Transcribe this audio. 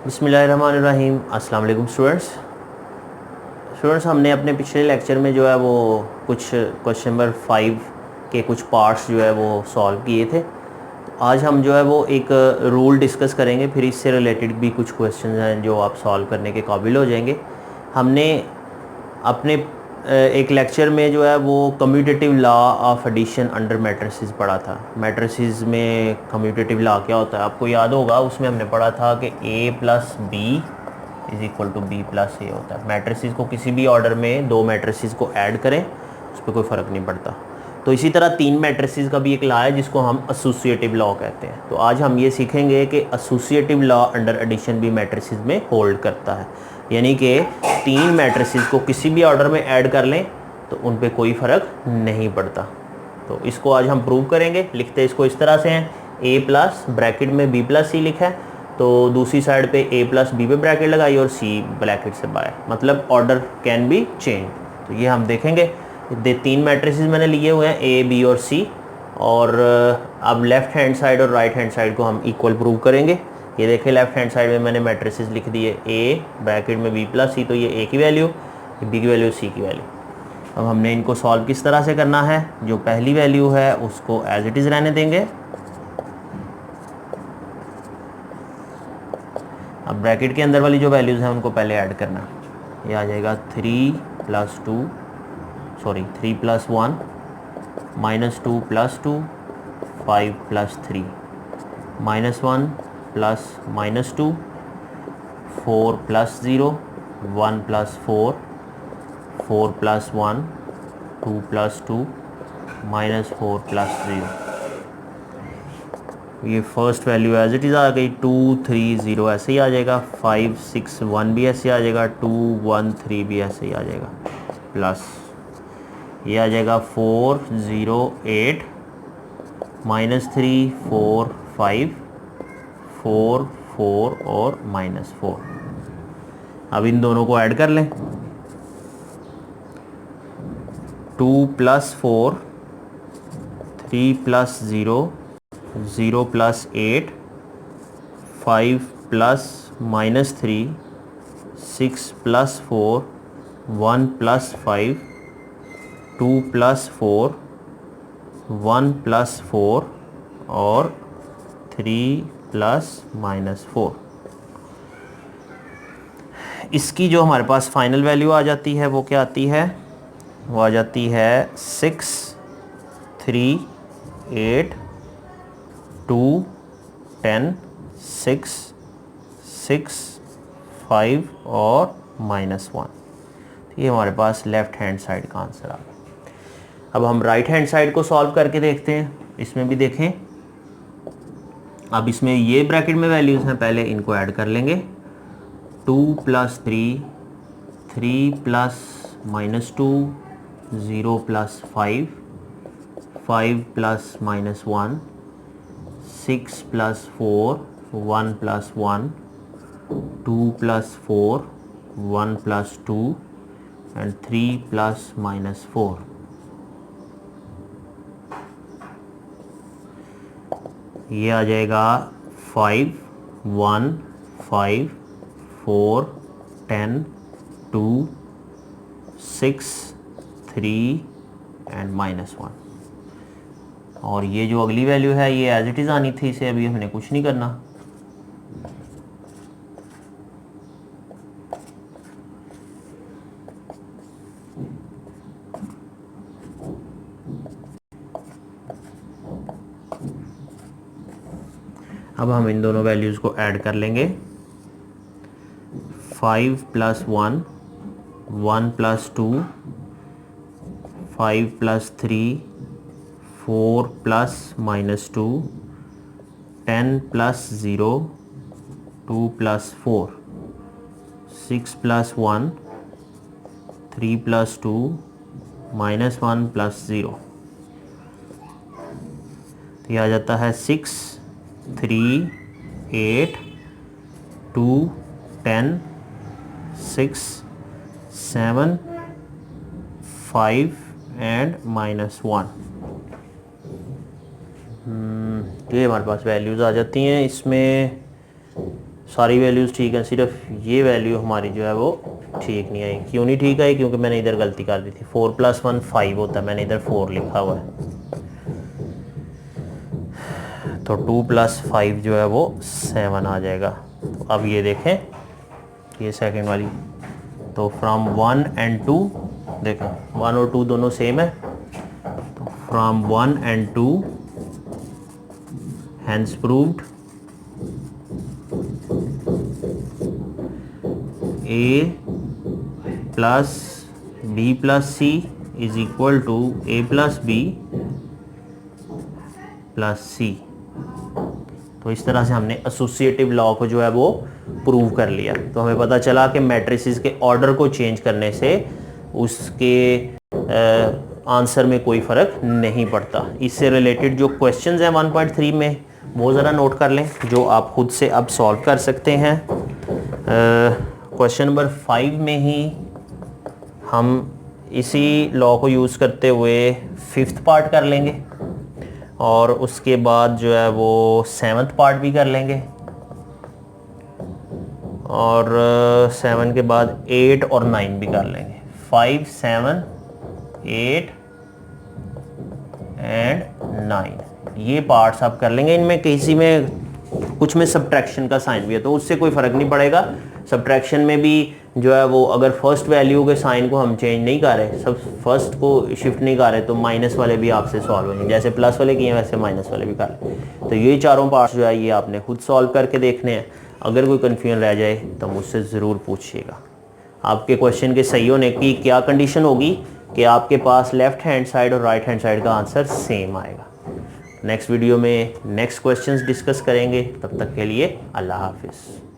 बिस्मिल्लाहिर्रहमानिर्रहीम। अस्सलाम वालेकुम स्टूडेंट्स, हमने अपने पिछले लेक्चर में जो है वो कुछ क्वेश्चन नंबर 5 के कुछ पार्ट्स जो है वो सॉल्व किए थे। तो आज हम जो है वो एक रूल डिस्कस करेंगे, फिर इससे रिलेटेड भी कुछ क्वेश्चन हैं जो आप सॉल्व करने के काबिल हो जाएंगे। हमने अपने एक लेक्चर में जो है वो commutative law of addition under matrices पढ़ा था। मैट्रिसेस में कम्यूटेटिव लॉ क्या होता है आपको याद होगा, उसमें हमने पढ़ा था कि a plus B is equal to B plus A होता है। मैट्रिसेस को किसी भी ऑर्डर में दो मैट्रिसेस को ऐड करें उस पर कोई फ़र्क नहीं पड़ता। तो इसी तरह तीन मैट्रिसेस का भी एक लॉ है जिसको हम एसोसिएटिव लॉ कहते हैं। तो आज हम ये सीखेंगे कि एसोसिएटिव लॉ अंडर एडिशन भी मैट्रिसेस में होल्ड करता है, यानी कि तीन मैट्रिसेस को किसी भी ऑर्डर में ऐड कर लें तो उन पे कोई फ़र्क नहीं पड़ता। तो इसको आज हम प्रूव करेंगे। लिखते इसको इस तरह से हैं, a प्लस ब्रैकेट में b प्लस सी लिखा है, तो दूसरी साइड पे a प्लस बी पे ब्रैकेट लगाई और c ब्रैकेट से बाहर, मतलब ऑर्डर कैन बी चेंज। तो ये हम देखेंगे। तीन मैट्रिसेस मैंने लिए हुए हैं a b और c, और अब लेफ़्ट हैंड साइड और राइट हैंड साइड को हम इक्वल प्रूव करेंगे। ये देखें, लेफ्ट हैंड साइड में मैंने मैट्रिसेस लिख दिए a ब्रैकेट में b प्लस सी, तो ये a की वैल्यू, b की वैल्यू, c की वैल्यू। अब हमने इनको सॉल्व किस तरह से करना है, जो पहली वैल्यू है उसको एज इट इज़ रहने देंगे। अब ब्रैकेट के अंदर वाली जो वैल्यूज़ हैं उनको पहले ऐड करना। ये आ जाएगा 3 plus 1 minus 2 plus 2, 5 plus 3, -1 plus -2, 4 plus 0, 1 plus 4, 4 plus 1, 2 plus 2, -4 plus 0। ये first value as it is आ गई। 2 3 0 ऐसे ही आ जाएगा, 5 6 1 भी ऐसे आ जाएगा, 2 1 3 भी ऐसे ही आ जाएगा, प्लस ये आ जाएगा 4 0 8, -3 4 5 4 4 और -4। अब इन दोनों को ऐड कर लें। 2 plus 4, 3 plus 0, 0 plus 8, 5 plus -3, 6 plus 4, 1 plus 5, 2 plus 4, 1 plus 4 और 3 प्लस -4। इसकी जो हमारे पास फाइनल वैल्यू आ जाती है वो क्या आती है, वो आ जाती है 6 3 8 2 10 6 6 5 और -1। ये हमारे पास लेफ़्ट हैंड साइड का आंसर आ गया। अब हम राइट हैंड साइड को सॉल्व करके देखते हैं। इसमें भी देखें, अब इसमें ये ब्रैकेट में वैल्यूज़ हैं, पहले इनको ऐड कर लेंगे। 2 plus 3, 3 plus -2, 0 plus 5, 5 plus -1, 6 plus 4, 1 plus 1, 2 plus 4, 1 plus 2 and 3 plus -4। ये आ जाएगा 5 1 5 4 10 2 6 3 एंड -1। और ये जो अगली वैल्यू है ये एज इट इज़ आनी थी, इसे अभी हमने कुछ नहीं करना। अब हम इन दोनों वैल्यूज़ को ऐड कर लेंगे। 5 plus 1, 1 plus 2, 5 plus 3, 4 plus -2, 10 plus 0, 2 plus 4, 6 plus 1, 3 plus 2, -1 plus 0। तो ये आ जाता है 6 3 8 2 10 6 7 5 एंड -1। ये हमारे पास वैल्यूज़ आ जाती हैं। इसमें सारी वैल्यूज़ ठीक हैं, सिर्फ ये वैल्यू हमारी जो है वो ठीक नहीं आई। क्यों नहीं ठीक आई? क्योंकि मैंने इधर गलती कर दी थी। 4 + 1 5 होता है, मैंने इधर 4 लिखा हुआ है। तो 2 + 5 जो है वो 7 आ जाएगा। तो अब ये देखें, ये सेकंड वाली, तो फ्रॉम 1 and 2, देखें 1 और 2 दोनों सेम है, तो from 1 and 2 hence proved A plus B plus C is equal to A plus B plus C। तो इस तरह से हमने एसोसिएटिव लॉ को जो है वो प्रूव कर लिया। तो हमें पता चला कि मैट्रिसेस के ऑर्डर को चेंज करने से उसके आंसर में कोई फ़र्क नहीं पड़ता। इससे रिलेटेड जो क्वेश्चंस हैं 1.3 में, वो ज़रा नोट कर लें, जो आप खुद से अब सॉल्व कर सकते हैं। क्वेश्चन नंबर 5 में ही हम इसी लॉ को यूज़ करते हुए 5th पार्ट कर लेंगे और उसके बाद जो है वो 7th पार्ट भी कर लेंगे, और 7 के बाद 8 और 9 भी कर लेंगे। 5, 7, 8 एंड 9 ये पार्ट्स आप कर लेंगे। इनमें किसी में कुछ में सब्ट्रैक्शन का साइन भी है, तो उससे कोई फ़र्क नहीं पड़ेगा। सब्ट्रैक्शन में भी जो है वो अगर फर्स्ट वैल्यू के साइन को हम चेंज नहीं कर रहे, सब फर्स्ट को शिफ्ट नहीं कर रहे, तो माइनस वाले भी आपसे सॉल्व होंगे। जैसे प्लस वाले किए वैसे माइनस वाले भी कर लें। तो ये चारों पार्ट्स जो है ये आपने खुद सॉल्व करके देखने हैं। अगर कोई कन्फ्यूजन रह जाए तो मुझसे ज़रूर पूछिएगा। आपके क्वेश्चन के सही होने की क्या कंडीशन होगी कि आपके पास लेफ़्ट हैंड साइड और राइट हैंड साइड का आंसर सेम आएगा। नेक्स्ट वीडियो में नेक्स्ट क्वेश्चंस डिस्कस करेंगे। तब तक के लिए अल्लाह हाफिज़।